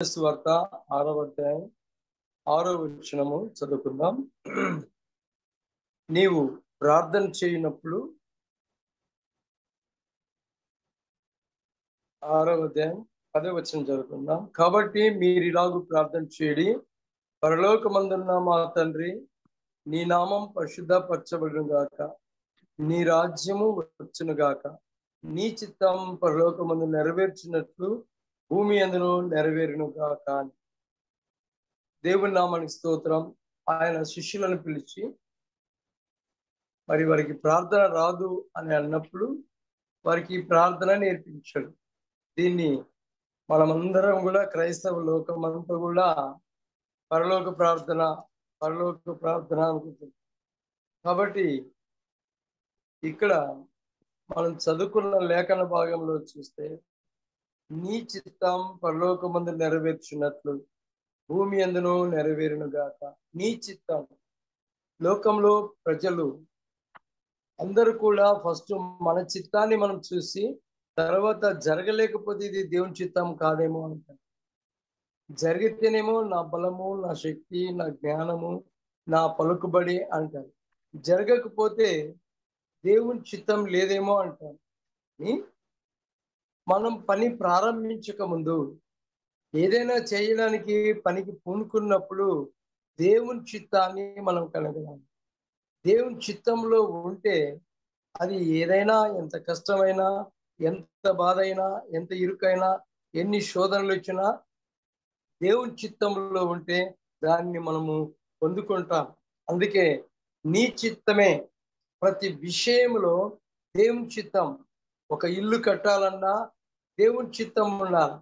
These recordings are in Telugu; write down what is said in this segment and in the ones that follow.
వార్త 6వ అధ్యాయం 6వ వచనము చదువుకుందాం. నీవు ప్రార్థన చేయనప్పుడు 6వ అధ్యాయం 10వ వచనం చదువుకుందాం. కాబట్టి మీరు ఇలాగూ ప్రార్థన చేయడి, పరలోకమందున్న మా తండ్రి, నీ నామం పరిశుద్ధపరచబడును గాక, నీ రాజ్యము వచ్చును గాక, నీ చిత్తం పరలోకమందు నెరవేర్చినట్లు భూమి అందును నెరవేరును గాక. దేవుని నామానికి స్తోత్రం. ఆయన శిష్యులను పిలిచి మరి వారికి ప్రార్థన రాదు అని అన్నప్పుడు వారికి ప్రార్థన నేర్పించాడు. దీన్ని మనమందరం కూడా క్రైస్తవ లోకమంతా కూడా పరలోక ప్రార్థన అనుకుంటుంది. కాబట్టి ఇక్కడ మనం చదువుకున్న లేఖన భాగంలో చూస్తే నీ చిత్తం పరలోకమందు నెరవేర్చినట్లు భూమి అందును నెరవేరును గాక. నీ చిత్తం. లోకంలో ప్రజలు అందరూ కూడా ఫస్ట్ మన చిత్తాన్ని మనం చూసి తర్వాత జరగలేకపోతే ఇది దేవుని చిత్తం కాదేమో అంటారు. జరిగితేనేమో నా బలము, నా శక్తి, నా జ్ఞానము, నా పలుకుబడి అంటారు. జరగకపోతే దేవుని చిత్తం లేదేమో అంటారు. మనం పని ప్రారంభించక ముందు ఏదైనా చేయడానికి పనికి పూనుకున్నప్పుడు దేవుని చిత్తాన్ని మనం కలగలాలి. దేవుని చిత్తంలో ఉంటే అది ఏదైనా, ఎంత కష్టమైనా, ఎంత బాధ అయినా, ఎంత ఇరుకైనా, ఎన్ని శోధనలు వచ్చినా దేవుని చిత్తంలో ఉంటే దాన్ని మనము పొందుకుంటాం. అందుకే నీ చిత్తమే ప్రతి విషయంలో దేవుని చిత్తం. ఒక ఇల్లు కట్టాలన్నా దేవుని చిత్తం ఉండాలి.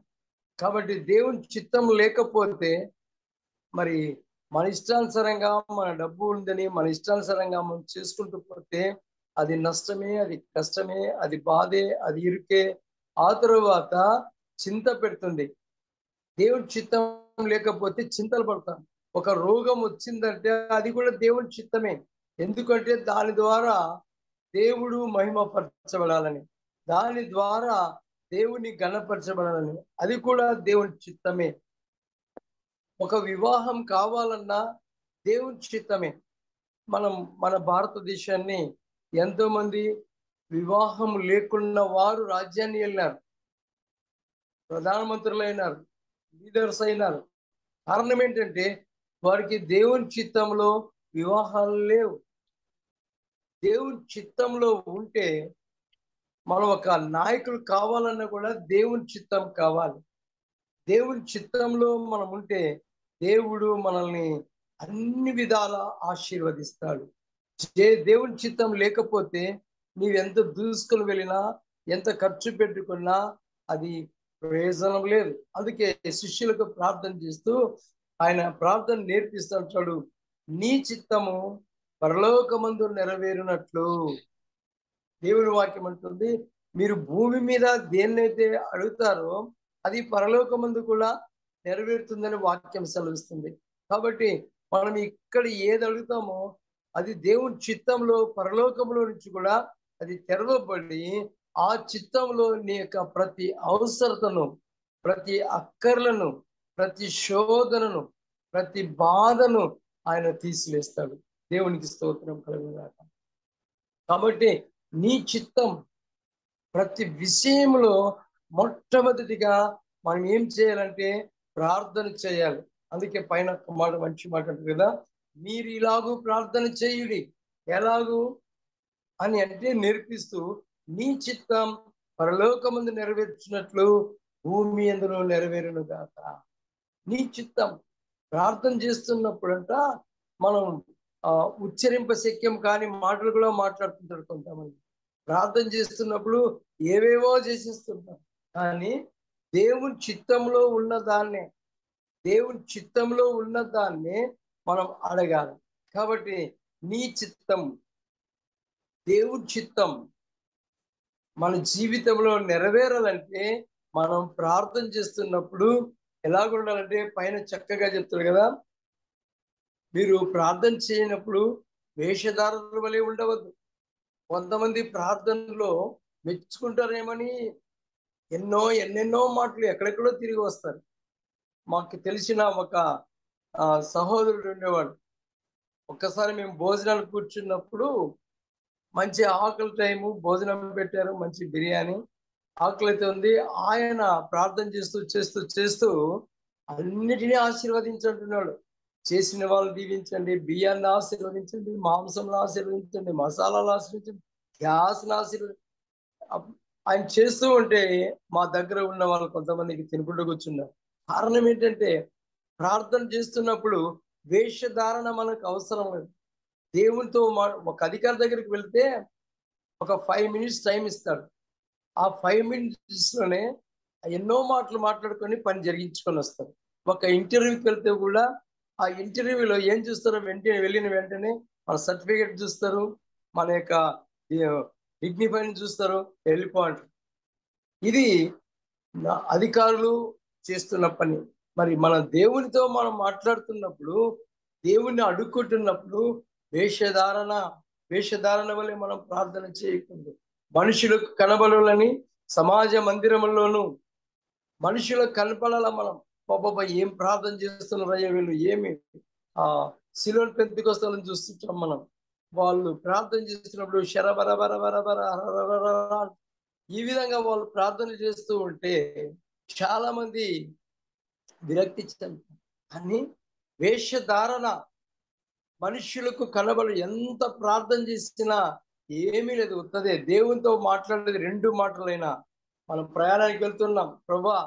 కాబట్టి దేవుని చిత్తం లేకపోతే మరి మన ఇష్టానుసారంగా మన డబ్బు ఉందని మన ఇష్టానుసారంగా మనం చేసుకుంటూ పోతే అది నష్టమే, అది కష్టమే, అది బాధే, అది ఇరుకే. ఆ తరువాత చింత పెడుతుంది. దేవుని చిత్తం లేకపోతే చింతలు పడతాం. ఒక రోగం వచ్చిందంటే అది కూడా దేవుని చిత్తమే. ఎందుకంటే దాని ద్వారా దేవుడు మహిమపరచబడాలని, దాని ద్వారా దేవుని ఘనపరచబడాలని, అది కూడా దేవుని చిత్తమే. ఒక వివాహం కావాలన్నా దేవుని చిత్తమే. మన భారతదేశాన్ని ఎంతో మంది వివాహం లేకున్న వారు రాజ్యాన్ని వెళ్ళారు, ప్రధానమంత్రులు అయినారు, లీడర్స్ అయినారు. కారణం ఏంటంటే వారికి దేవుని చిత్తంలో వివాహాలు లేవు. దేవుని చిత్తంలో ఉంటే మనం ఒక నాయకులు కావాలన్నా కూడా దేవుని చిత్తం కావాలి. దేవుని చిత్తంలో మనం ఉంటే దేవుడు మనల్ని అన్ని విధాల ఆశీర్వదిస్తాడు. దేవుని చిత్తం లేకపోతే నీవెంత దూసుకుని వెళ్ళినా, ఎంత ఖర్చు పెట్టుకున్నా అది ప్రయోజనం లేదు. అందుకే శిష్యులకు ప్రార్థన చేస్తూ ఆయన ప్రార్థన నేర్పిస్తాడు. నీ చిత్తము పరలోకమందు నెరవేరునట్లు. దేవుని వాక్యం అంటుంది, మీరు భూమి మీద దేన్నైతే అడుగుతారో అది పరలోకమందు కూడా నెరవేరుతుందని వాక్యం సెలవిస్తుంది. కాబట్టి మనం ఇక్కడ ఏది అడుగుతామో అది దేవుని చిత్తంలో పరలోకంలో నుంచి కూడా అది తెరవబడి ఆ చిత్తంలో నీ యొక్క ప్రతి అవసరతను, ప్రతి అక్కర్లను, ప్రతి శోధనను, ప్రతి బాధను ఆయన తీసివేస్తాడు. దేవునికి స్తోత్రం కలుగుగాక. కాబట్టి నీ చిత్తం ప్రతి విషయంలో మొట్టమొదటిగా మనం ఏం చేయాలంటే ప్రార్థన చేయాలి. అందుకే పైన మాట మంచి మాట అంటారు కదా, మీరు ఇలాగూ ప్రార్థన చేయుడి. ఎలాగూ అని అంటే నేర్పిస్తూ, నీ చిత్తం పరలోకమందు నెరవేర్చినట్లు భూమి అందులో నెరవేరును గాక. నీ చిత్తం. ప్రార్థన చేస్తున్నప్పుడంట మనం ఉచ్చరింప శక్యం కాని మాటలు కూడా మాట్లాడుతుంటారు కొంతమంది. ప్రార్థన చేస్తున్నప్పుడు ఏవేవో చేసేస్తుంటాం. కానీ దేవుని చిత్తంలో ఉన్న దాన్నే మనం అడగాలి. కాబట్టి నీ చిత్తం, దేవుని చిత్తం మన జీవితంలో నెరవేరాలంటే మనం ప్రార్థన చేస్తున్నప్పుడు ఎలాగుండాలంటే పైన చక్కగా చెప్తారు కదా, మీరు ప్రార్థన చేయనప్పుడు వేషధారుల వలె ఉండవద్దు. కొంతమంది ప్రార్థనలో మెచ్చుకుంటారేమని ఎన్నెన్నో మాటలు ఎక్కడెక్కడో తిరిగి వస్తారు. మాకు తెలిసిన ఒక సహోదరుడు ఉండేవాడు. ఒక్కసారి మేము భోజనాలు కూర్చున్నప్పుడు మంచి ఆకలి టైము, భోజనం పెట్టారు, మంచి బిర్యానీ, ఆకలి అయితే ఉంది. ఆయన ప్రార్థన చేస్తూ అన్నిటినీ ఆశీర్వదించుంటున్నాడు. చేసిన వాళ్ళు దీవించండి, బియ్యాన్ని ఆశీర్వదించండి, మాంసంలో ఆశీర్వదించండి, మసాలాలు ఆశీర్వదించండి, గ్యాస్ని ఆయన చేస్తూ ఉంటే మా దగ్గర ఉన్న వాళ్ళు కొంతమందికి తినుకుంటూ కూర్చున్నారు. కారణం ఏంటంటే ప్రార్థన చేస్తున్నప్పుడు వేషధారణ మనకు అవసరం లేదు. దేవునితో ఒక అధికారి దగ్గరికి వెళ్తే ఒక 5 minutes టైం ఇస్తాడు. ఆ 5 minutes లోనే ఎన్నో మాటలు మాట్లాడుకొని పని జరిగించుకొని వస్తారు. ఒక ఇంటర్వ్యూకి వెళ్తే కూడా ఆ ఇంటర్వ్యూలో ఏం చూస్తారో వెళ్ళిన వెంటనే మన సర్టిఫికేట్ చూస్తారు, మన యొక్క డిగ్నిఫైని చూస్తారు, వెళ్ళిపోంటారు. ఇది అధికారులు చేస్తున్న పని. మరి మన దేవునితో మనం మాట్లాడుతున్నప్పుడు, దేవుణ్ణి అడుక్కుంటున్నప్పుడు వేషధారణ వల్లే మనం ప్రార్థన చేయకూడదు. మనుషులకు కనబడాలని సమాజ మందిరములోను మనుషులకు కనపడాల మనం. బాబా ఏం ప్రార్థన చేస్తున్నారయ్యా వీళ్ళు, ఏమి సిలోన్ పెంతెకొస్తేలను చూస్తుంటాం మనం. వాళ్ళు ప్రార్థన చేస్తున్నప్పుడు శరబరబరబరబర ఈ విధంగా వాళ్ళు ప్రార్థన చేస్తూ ఉంటే చాలా మంది విరక్తి చెందుతారు. కానీ వేషధారణ మనుషులకు కనబడు, ఎంత ప్రార్థన చేసినా ఏమీ లేదు, ఉత్తదే. దేవునితో మాట్లాడేది 2 మాటలైనా. మనం ప్రయాణానికి వెళ్తున్నాం, ప్రభా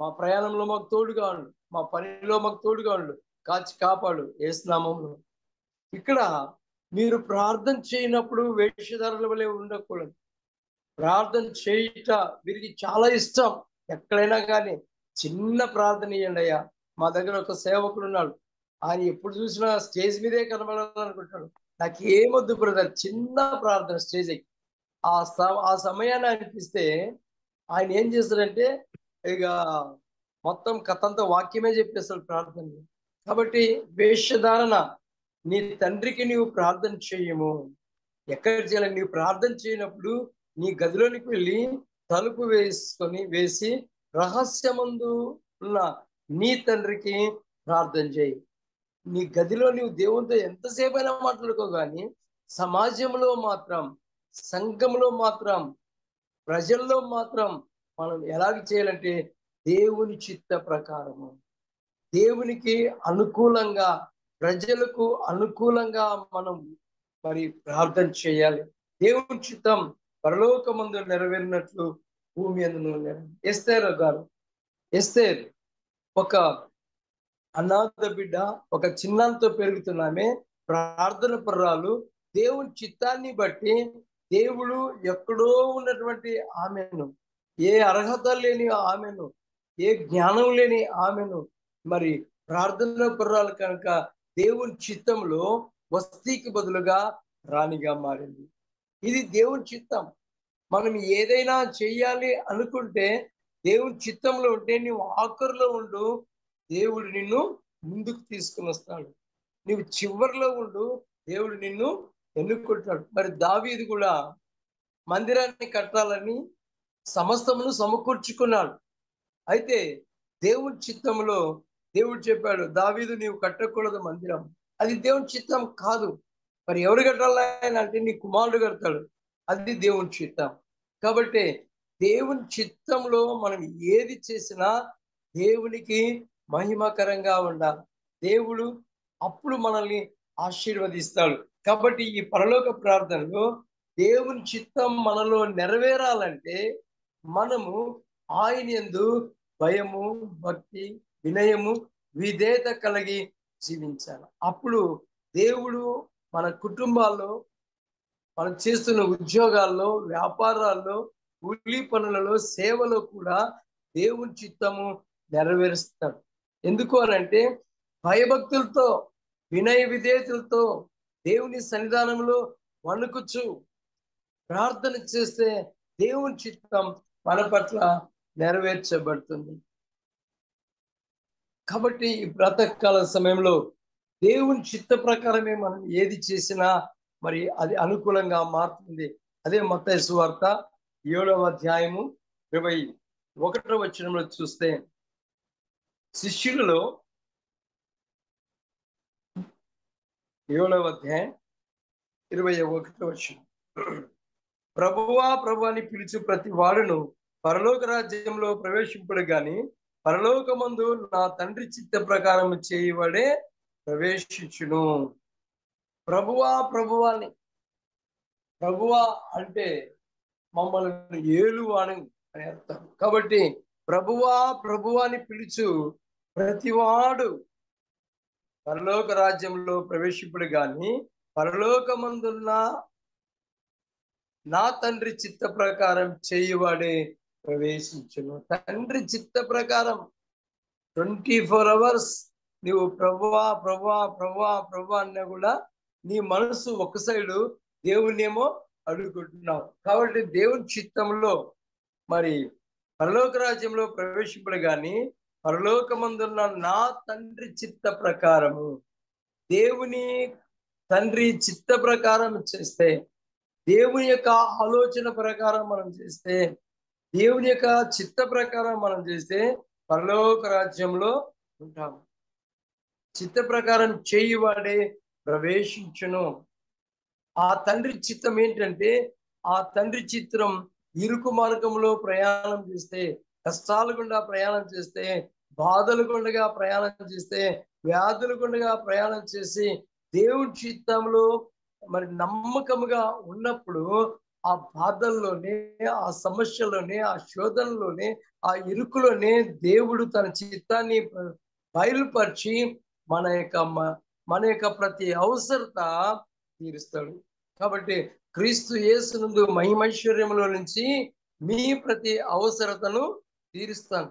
మా ప్రయాణంలో మాకు తోడుగా ఉండు, మా పనిలో మాకు తోడుగా ఉండు, కాచి కాపాడు యేసు నామములో. ఇక్కడ మీరు ప్రార్థన చేయనప్పుడు వేషధారుల వలె ఉండకూడదు. ప్రార్థన చేయుట వీరికి చాలా ఇష్టం. ఎక్కడైనా కానీ చిన్న ప్రార్థన ఇవ్వండి అయ్యా. మా దగ్గర ఒక సేవకుడు ఉన్నాడు, ఆయన ఎప్పుడు చూసినా స్టేజ్ మీదే కనబడాలనుకుంటాడు. నాకు ఏమొద్దు బ్రదర్, చిన్న ప్రార్థన స్టేజ్ ఎక్కి ఆ సమయాన్ని అనిపిస్తే ఆయన ఏం చేస్తాడంటే ఇక మొత్తం కథంతా వాక్యమే చెప్పేస్తాడు ప్రార్థన. కాబట్టి వేషధారణ, నీ తండ్రికి నీవు ప్రార్థన చేయము. ఎక్కడ చేయాలి? నీవు ప్రార్థన చేయనప్పుడు నీ గదిలోనికి వెళ్ళి తలుపు వేసి రహస్యమందు ఉన్న నీ తండ్రికి ప్రార్థన చేయి. నీ గదిలో నీవు దేవునితో ఎంతసేపు అయినా మాట్లాడుకో, కానీ సమాజంలో మాత్రం, సంఘంలో మాత్రం, ప్రజల్లో మాత్రం మనం ఎలాగ చేయాలంటే దేవుని చిత్త ప్రకారము, దేవునికి అనుకూలంగా, ప్రజలకు అనుకూలంగా మనం మరి ప్రార్థన చేయాలి. దేవుని చిత్తం పరలోకమందు నెరవేరినట్లు భూమి అందును. ఎస్తేర్ ఒక అనాథ బిడ్డ, ఒక చిన్నంతో పెరుగుతున్నామే, ప్రార్థన పర్రాలు. దేవుని చిత్తాన్ని బట్టి దేవుడు ఎక్కడో ఉన్నటువంటి ఆమెను, ఏ అర్హత లేని ఆమెను, ఏ జ్ఞానం లేని ఆమెను మరి ప్రార్థన పర్రాలు కనుక దేవుని చిత్తంలో వస్తీకి బదులుగా రాణిగా మారింది. ఇది దేవుని చిత్తం. మనం ఏదైనా చెయ్యాలి అనుకుంటే దేవుని చిత్తంలో ఉంటే నువ్వు ఆఖరిలో ఉండు, దేవుడు నిన్ను ముందుకు తీసుకుని వస్తాడు. నువ్వు చివరిలో ఉండు, దేవుడు నిన్ను ఎన్నుకుంటాడు. మరి దావీదు కూడా మందిరాన్ని కట్టాలని సమస్తమును సమకూర్చుకున్నాడు. అయితే దేవుని చిత్తంలో దేవుడు చెప్పాడు, దావీదు నీవు కట్టకూడదు మందిరం, అది దేవుని చిత్తం కాదు. మరి ఎవరు కట్టాలని అంటే నీ కుమారుడు కడతాడు, అది దేవుని చిత్తం. కాబట్టి దేవుని చిత్తంలో మనం ఏది చేసినా దేవునికి మహిమకరంగా ఉండాలి. దేవుడు అప్పుడు మనల్ని ఆశీర్వదిస్తాడు. కాబట్టి ఈ పరలోక ప్రార్థనలో దేవుని చిత్తం మనలో నెరవేరాలంటే మనము ఆయన యందు భయము, భక్తి, వినయము, విధేయత కలిగి జీవించాలి. అప్పుడు దేవుడు మన కుటుంబాల్లో, మనం చేస్తున్న ఉద్యోగాల్లో, వ్యాపారాల్లో, కూలీ పనులలో, సేవలో కూడా దేవుని చిత్తము నెరవేరుస్తాడు. ఎందుకు అనంటే భయభక్తులతో, వినయ విధేయతలతో దేవుని సన్నిధానంలో వణుకుచు ప్రార్థన చేస్తే దేవుని చిత్తం మన పట్ల నెరవేర్చబడుతుంది. కాబట్టి ఈ బ్రతకాల సమయంలో దేవుని చిత్త ప్రకారమే మనం ఏది చేసినా మరి అది అనుకూలంగా మారుతుంది. అదే మత్తయి సువార్త 7వ అధ్యాయము 21వ వచనంలో చూస్తే, శిష్యులలో 7వ అధ్యాయం 21వ వచనం. ప్రభువా ప్రభు అని పిలుచు ప్రతి వాడును పరలోక రాజ్యంలో ప్రవేశింపుడు గాని పరలోకమందు నా తండ్రి చిత్త ప్రకారం చేయవాడే ప్రవేశించును. ప్రభువా ప్రభువా అని, ప్రభువా అంటే మమ్మల్ని ఏలువాని అని అర్థం. కాబట్టి ప్రభువా ప్రభువా అని పిలుచు ప్రతివాడు పరలోక రాజ్యంలో ప్రవేశింపుడు గాని పరలోకమందున్న నా తండ్రి చిత్త ప్రకారం చేయువాడే ప్రవేశించును. తండ్రి చిత్త ప్రకారం 24 hours నువ్వు ప్రభువా ప్రభువా ప్రభువా ప్రభువా అన్నా కూడా నీ మనసు ఒక సైడు దేవుని ఏమో అడుగుకుంటున్నావు. కాబట్టి దేవుని చిత్తంలో మరి పరలోక రాజ్యంలో ప్రవేశింపడు గాని పరలోకమందున్న నా తండ్రి చిత్త ప్రకారము, దేవుని తండ్రి చిత్త ప్రకారం చేస్తే, దేవుని యొక్క ఆలోచన ప్రకారం మనం చేస్తే, దేవుని యొక్క చిత్త ప్రకారం మనం చేస్తే పరలోక రాజ్యంలో ఉంటాము. చిత్త ప్రకారం చేయువాడే ప్రవేశించును. ఆ తండ్రి చిత్తం ఏంటంటే, ఆ తండ్రి చిత్రం ఇరుకు మార్గంలో ప్రయాణం చేస్తే, కష్టాలు గుండా ప్రయాణం చేస్తే, బాధలు గుండగా ప్రయాణం చేస్తే, వ్యాధులు గుండగా ప్రయాణం చేసి దేవుడి చిత్తంలో మరి నమ్మకముగా ఉన్నప్పుడు ఆ బాధల్లోనే, ఆ సమస్యలోనే, ఆ శోధనలోనే, ఆ ఇరుకులోనే దేవుడు తన చిత్తాన్ని బయలుపరిచి మన యొక్క ప్రతి అవసరత తీరుస్తాడు. కాబట్టి క్రీస్తు యేసునందు మహిమైశ్వర్యములో నుంచి మీ ప్రతి అవసరతను తీరుస్తాను.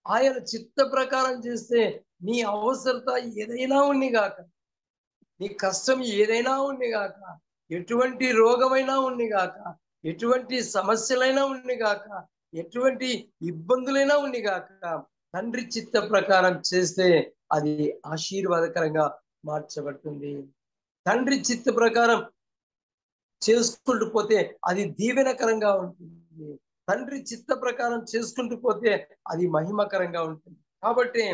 ఆయన చిత్త ప్రకారం చేస్తే నీ అవసరత ఏదైనా ఉంది గాక, నీ కష్టం ఏదైనా ఉంది గాక, ఎటువంటి రోగమైనా ఉంది గాక, ఎటువంటి సమస్యలైనా ఉంది గాక, ఎటువంటి ఇబ్బందులైనా ఉంది గాక, తండ్రి చిత్త ప్రకారం చేస్తే అది ఆశీర్వాదకరంగా మార్చబడుతుంది. తండ్రి చిత్త ప్రకారం చేసుకుంటూ పోతే అది దీవెనకరంగా ఉంటుంది. తండ్రి చిత్త ప్రకారం చేసుకుంటూ పోతే అది మహిమకరంగా ఉంటుంది. కాబట్టి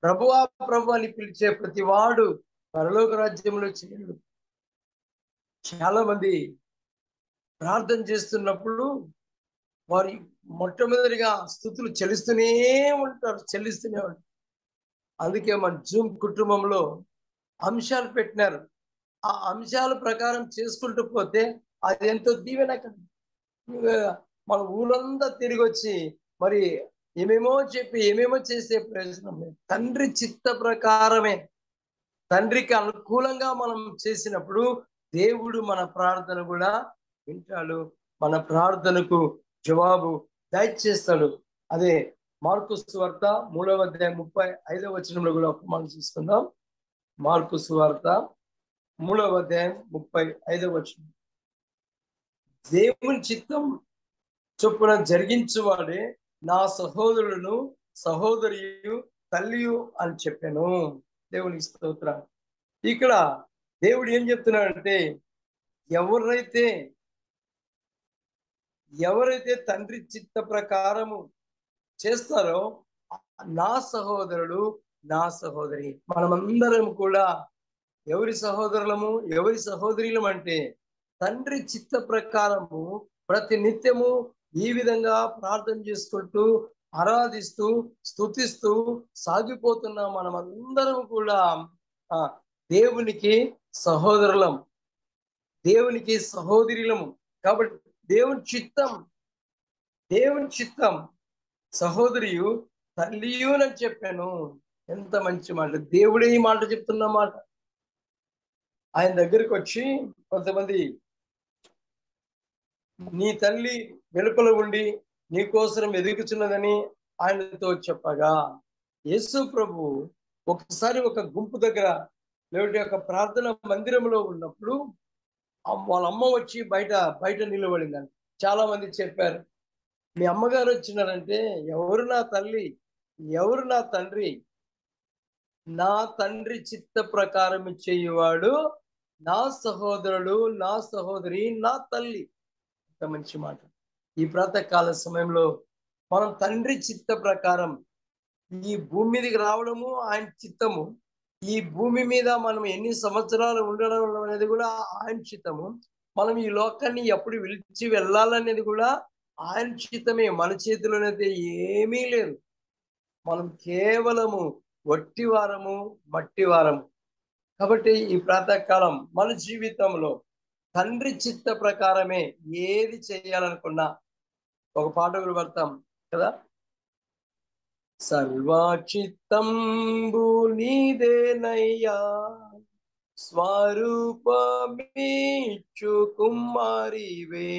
ప్రభువా ప్రభు అని పిలిచే ప్రతి వాడు పరలోక రాజ్యంలో చేయడు. చాలా మంది ప్రార్థన చేస్తున్నప్పుడు వారి మొట్టమొదటిగా స్తుతులు చెల్లిస్తూనే ఉంటారు. అందుకే మన జూమ్ కుటుంబంలో అంశాలు పెట్టినారు. ఆ అంశాల ప్రకారం చేసుకుంటూ పోతే అది ఎంతో దీవెనకరం. మన ఊరంతా తిరిగి వచ్చి మరి ఏమేమో చెప్పి ఏమేమో చేసే ప్రయోజనం లేదు. తండ్రి చిత్త ప్రకారమే, తండ్రికి అనుకూలంగా మనం చేసినప్పుడు దేవుడు మన ప్రార్థన కూడా వింటాడు, మన ప్రార్థనకు జవాబు దయచేస్తాడు. అదే మార్కు సువార్త 3వ అధ్యాయం 35వ వచనంలో కూడా ఒక మనం చూసుకుందాం. మార్కు సువార్త 3వ అధ్యాయం 35వ వచనం. దేవుని చిత్తం చొప్పున జరిగించువాడే నా సహోదరులను సహోదరియు తల్లియు అని చెప్పాను. దేవునికి స్తోత్రం. ఇక్కడ దేవుడు ఏం చెప్తున్నాడంటే, ఎవరైతే తండ్రి చిత్త ప్రకారము చేస్తారో నా సహోదరుడు నా సహోదరి, మనమందరం కూడా ఎవరి సహోదరులము ఎవరి సహోదరులం అంటే తండ్రి చిత్త ప్రకారము ప్రతి నిత్యము ఈ విధంగా ప్రార్థన చేసుకుంటూ ఆరాధిస్తూ స్తుతిస్తూ సాగిపోతున్న మనమందరం కూడా దేవునికి సహోదరులం, దేవునికి సహోదరులము. కాబట్టి దేవుని చిత్తం సహోదరియు తల్లియు అని చెప్పాను. ఎంత మంచి మాట! దేవుడే ఈ మాట చెప్తున్న మాట. ఆయన దగ్గరికి వచ్చి కొంతమంది నీ తల్లి వెలుపల ఉండి నీ కోసం ఎదుగుచున్నదని ఆయనతో చెప్పగా, యేసు ప్రభు ఒకసారి ఒక గుంపు దగ్గర లేదంటే ఒక ప్రార్థన మందిరంలో ఉన్నప్పుడు వాళ్ళ అమ్మ వచ్చి బయట నిలబడిందని చాలా మంది చెప్పారు. మీ అమ్మగారు వచ్చినారంటే ఎవరు నా తల్లి, ఎవరు నా తండ్రి? నా తండ్రి చిత్త ప్రకారం చేయువాడు నా సహోదరుడు నా సహోదరి నా తల్లి. ఎంత మంచి మాట! ఈ ప్రాతకాల సమయంలో మనం తండ్రి చిత్త ప్రకారం ఈ భూమి మీదకి రావడము ఆయన చిత్తము. ఈ భూమి మీద మనం ఎన్ని సంవత్సరాలు ఉండడం అనేది కూడా ఆయన చిత్తము. మనం ఈ లోకాన్ని ఎప్పుడు విడిచి వెళ్ళాలనేది కూడా ఆయన చిత్తమే. మన చేతిలోనైతే ఏమీ లేదు. మనం కేవలము వట్టి వారము, మట్టి వారము. కాబట్టి ఈ ప్రాతకాలం మన జీవితంలో తండ్రి చిత్త ప్రకారమే ఏది చేయాలనుకున్నా, ఒక పాట కూడా పడతాం కదా, సర్వచిత్తంబు నీదేనయ్యా, స్వరూపమీచు కుమారివే,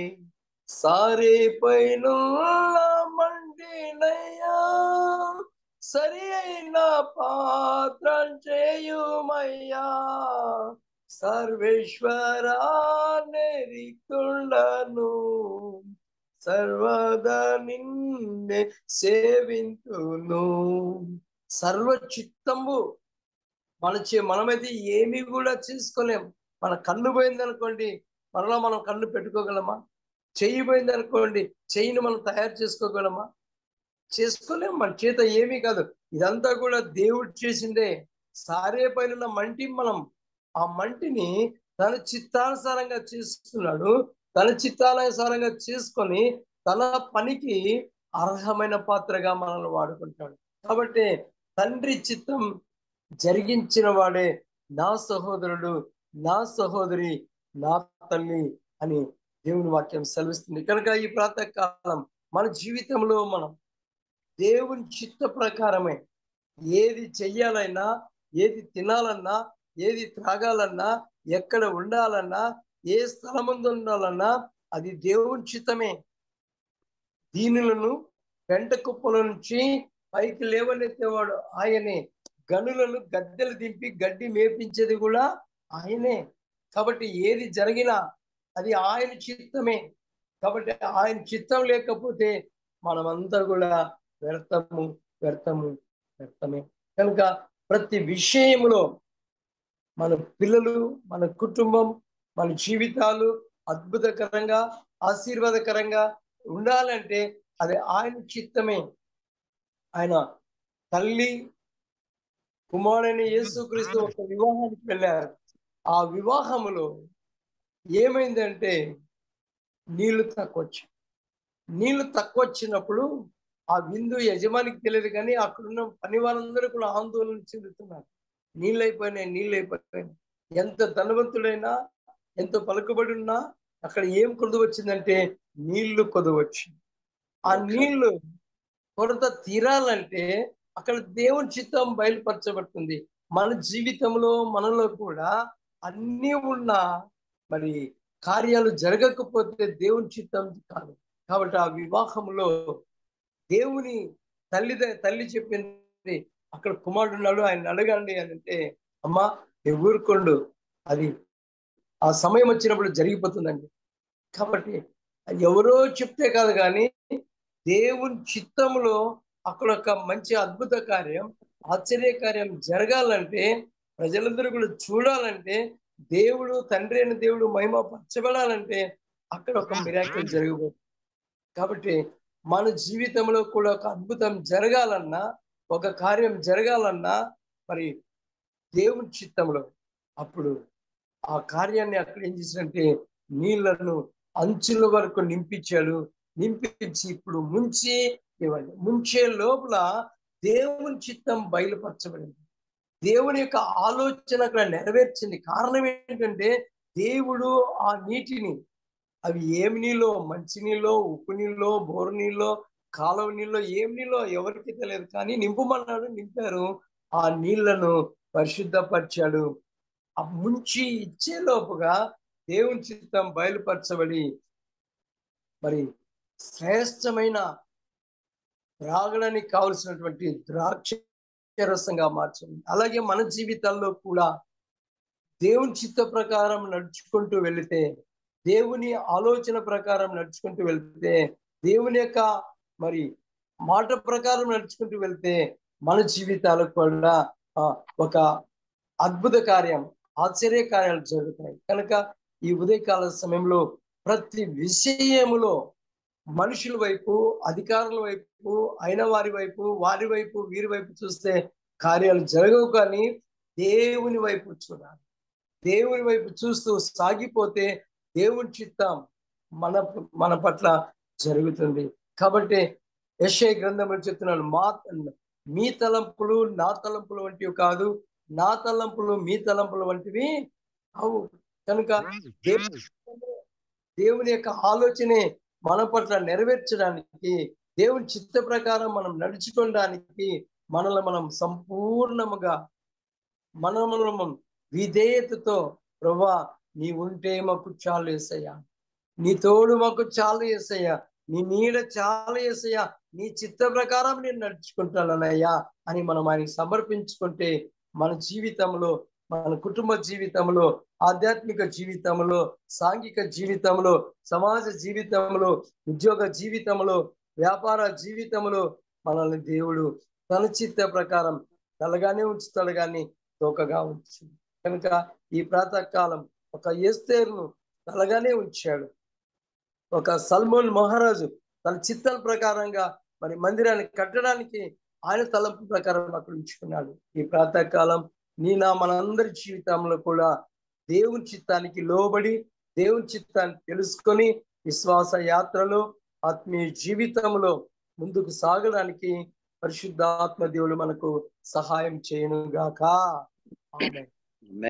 సారే పైన మండినయ్యా, సరి అయిన పాత్ర చేయుమయ్యా, సర్వేశ్వరా నెరితుండను, సర్వదా నిన్నే సేవింతును. సర్వచిత్తంబు మనమైతే ఏమీ కూడా చేసుకోలేం. మన కన్ను పోయింది అనుకోండి, మరలా మనం కన్ను పెట్టుకోగలమా? చెయ్యి పోయింది అనుకోండి, చెయ్యిని మనం తయారు చేసుకోగలమా? చేసుకోలేం. మన చేత ఏమీ కాదు. ఇదంతా కూడా దేవుడు చేసిందే. సారే పైన మంటి మనం ఆ మంటిని తన చిత్తానుసారంగా చేసుకున్నాడు. తన చిత్తానుసారంగా చేసుకొని తన పనికి అర్హమైన పాత్రగా మనల్ని వాడుకుంటాడు. కాబట్టి తండ్రి చిత్తం జరిగించిన వాడే నా సహోదరుడు, నా సహోదరి, నా తల్లి అని దేవుని వాక్యం సెలవిస్తుంది. కనుక ఈ ప్రాతకాలం మన జీవితంలో మనం దేవుని చిత్త ప్రకారమే ఏది చెయ్యాలన్నా, ఏది తినాలన్నా, ఏది త్రాగాలన్నా, ఎక్కడ ఉండాలన్నా, ఏ స్థలమందు ఉండాలన్నా అది దేవుని చిత్తమే. దీనులను పెంట కుప్పల నుంచి పైకి లేవనెత్తేవాడు ఆయనే. గనులను గద్దెలు దింపి గడ్డి మేపించేది కూడా ఆయనే. కాబట్టి ఏది జరిగినా అది ఆయన చిత్తమే. కాబట్టి ఆయన చిత్తం లేకపోతే మనమంతా కూడా వ్యర్థము వ్యర్థము వ్యర్థమే. కనుక ప్రతి విషయంలో మన పిల్లలు, మన కుటుంబం, మన జీవితాలు అద్భుతకరంగా, ఆశీర్వాదకరంగా ఉండాలంటే అది ఆయన చిత్తమే. ఆయన తల్లి కుమారుడైన యేసుక్రీస్తు ఒక వివాహానికి వెళ్ళారు. ఆ వివాహములో ఏమైందంటే నీళ్లు తక్కువ వచ్చాయి. నీళ్లు తక్కువ వచ్చినప్పుడు ఆ విందు యజమానికి తెలియదు, కానీ అక్కడున్న పని వాళ్ళందరూ కూడా ఆందోళన చెందుతున్నారు. నీళ్ళు అయిపోయినాయి. ఎంత ధనవంతుడైనా, ఎంత పలుకుబడి ఉన్నా అక్కడ ఏం కొదువు వచ్చిందంటే నీళ్లు కొదువు వచ్చింది. ఆ నీళ్లు కొరత తీరాలంటే అక్కడ దేవుని చిత్తం బయలుపరచబడుతుంది. మన జీవితంలో మనలో కూడా అన్నీ ఉన్న మరి కార్యాలు జరగకపోతే దేవుని చిత్తం కాదు. కాబట్టి ఆ వివాహంలో దేవుని తల్లి చెప్పింది, అక్కడ కుమారుడు ఉన్నాడు, ఆయన అడగండి అని అంటే, అమ్మా ఊరుకోండు, అది ఆ సమయం వచ్చినప్పుడు జరిగిపోతుందండి. కాబట్టి ఎవరో చెప్తే కాదు, కానీ దేవుని చిత్తంలో అక్కడ ఒక మంచి అద్భుత కార్యం, ఆశ్చర్య కార్యం జరగాలంటే, ప్రజలందరూ కూడా చూడాలంటే, దేవుడు తండ్రి అయిన దేవుడు మహిమ పరచబడాలంటే అక్కడ ఒక మిరాకిల్ జరగబోతుంది. కాబట్టి మన జీవితంలో కూడా ఒక అద్భుతం జరగాలన్నా, ఒక కార్యం జరగాలన్నా మరి దేవుని చిత్తంలో అప్పుడు ఆ కార్యాన్ని అక్కడ ఏం చేశాడంటే నీళ్లను అంచుల వరకు నింపించాడు. నింపించి ఇప్పుడు ముంచి ఇవ్వండి, ముంచే లోపల దేవుని చిత్తం బయలుపరచబడింది. దేవుని యొక్క ఆలోచన అక్కడ నెరవేర్చింది. కారణం ఏంటంటే దేవుడు ఆ నీటిని, అవి ఏమి నీళ్ళో, మంచి నీళ్ళో, ఉప్పు నీళ్ళో, బోరు నీళ్ళో, కాలువ నీళ్ళో, ఏం నీళ్ళో ఎవరికి తెలియదు, కానీ నింపమన్నాడు, నింపారు. ఆ నీళ్లను పరిశుద్ధపరిచాడు. ఆ ముంచి ఇచ్చే లోపుగా దేవుని చిత్తం బయలుపరచబడి మరి శ్రేష్టమైన త్రాగడానికి కావలసినటువంటి ద్రాక్ష రసంగా మార్చండి. అలాగే మన జీవితాల్లో కూడా దేవుని చిత్త ప్రకారం నడుచుకుంటూ వెళితే, దేవుని ఆలోచన ప్రకారం నడుచుకుంటూ వెళ్తే, దేవుని యొక్క మరి మాట ప్రకారం నడుచుకుంటూ వెళ్తే మన జీవితాలకు కూడా ఒక అద్భుత కార్యం, ఆశ్చర్య కార్యాలు జరుగుతాయి. కనుక ఈ ఉదయకాల సమయంలో ప్రతి విషయములో మనుషుల వైపు, అధికారుల వైపు, అయిన వారి వైపు, వారి వైపు, వీరి వైపు చూస్తే కార్యాలు జరగవు. కానీ దేవుని వైపు చూడాలి. దేవుని వైపు చూస్తూ సాగిపోతే దేవుని చిత్తం మన మన పట్ల జరుగుతుంది. కాబట్టి యెషయా గ్రంథంలో చెప్తున్నాడు, మీ తలంపులు నా తలంపులు వంటివి కాదు, నా తలంపులు మీ తలంపులు వంటివి అవు. కనుక దేవుని యొక్క ఆలోచనే మన పట్ల నెరవేర్చడానికి, దేవుని చిత్త ప్రకారం మనం నడుచుకోవడానికి మనల్ని మనం సంపూర్ణముగా మనం విధేయతతో, ప్రభువా నీ ఉంటే మాకు చాలు యేసయ్యా, నీ తోడు మాకు చాలు యేసయ్యా, నీ నీడ చాలు యేసయ్యా, నీ చిత్త ప్రకారం నేను నడుచుకుంటానయ్యా అని మనం ఆయనకి సమర్పించుకుంటే మన జీవితంలో, మన కుటుంబ జీవితంలో, ఆధ్యాత్మిక జీవితంలో, సాంఘిక జీవితంలో, సమాజ జీవితంలో, ఉద్యోగ జీవితంలో, వ్యాపార జీవితంలో మనల్ని దేవుడు తన చిత్త ప్రకారం తలగానే ఉంచుతాడు, కానీ తోకగా ఉంచు. కనుక ఈ ప్రాతకాలం ఒక ఎస్తేరును తలగానే ఉంచాడు, ఒక సల్మోన్ మహారాజు తన చిత్తాల ప్రకారంగా మరి మందిరాన్ని కట్టడానికి ఆయన తలంపు ప్రకారం అక్కడ ఉంచుకున్నాడు. ఈ ప్రాతకాలం మనందరి జీవితంలో కూడా దేవుని చిత్తానికి లోబడి, దేవుని చిత్తాన్ని తెలుసుకొని విశ్వాస యాత్రలో, ఆత్మీయ జీవితంలో ముందుకు సాగడానికి పరిశుద్ధాత్మ దేవుడు మనకు సహాయం చేయను గాక. ఆమేన్.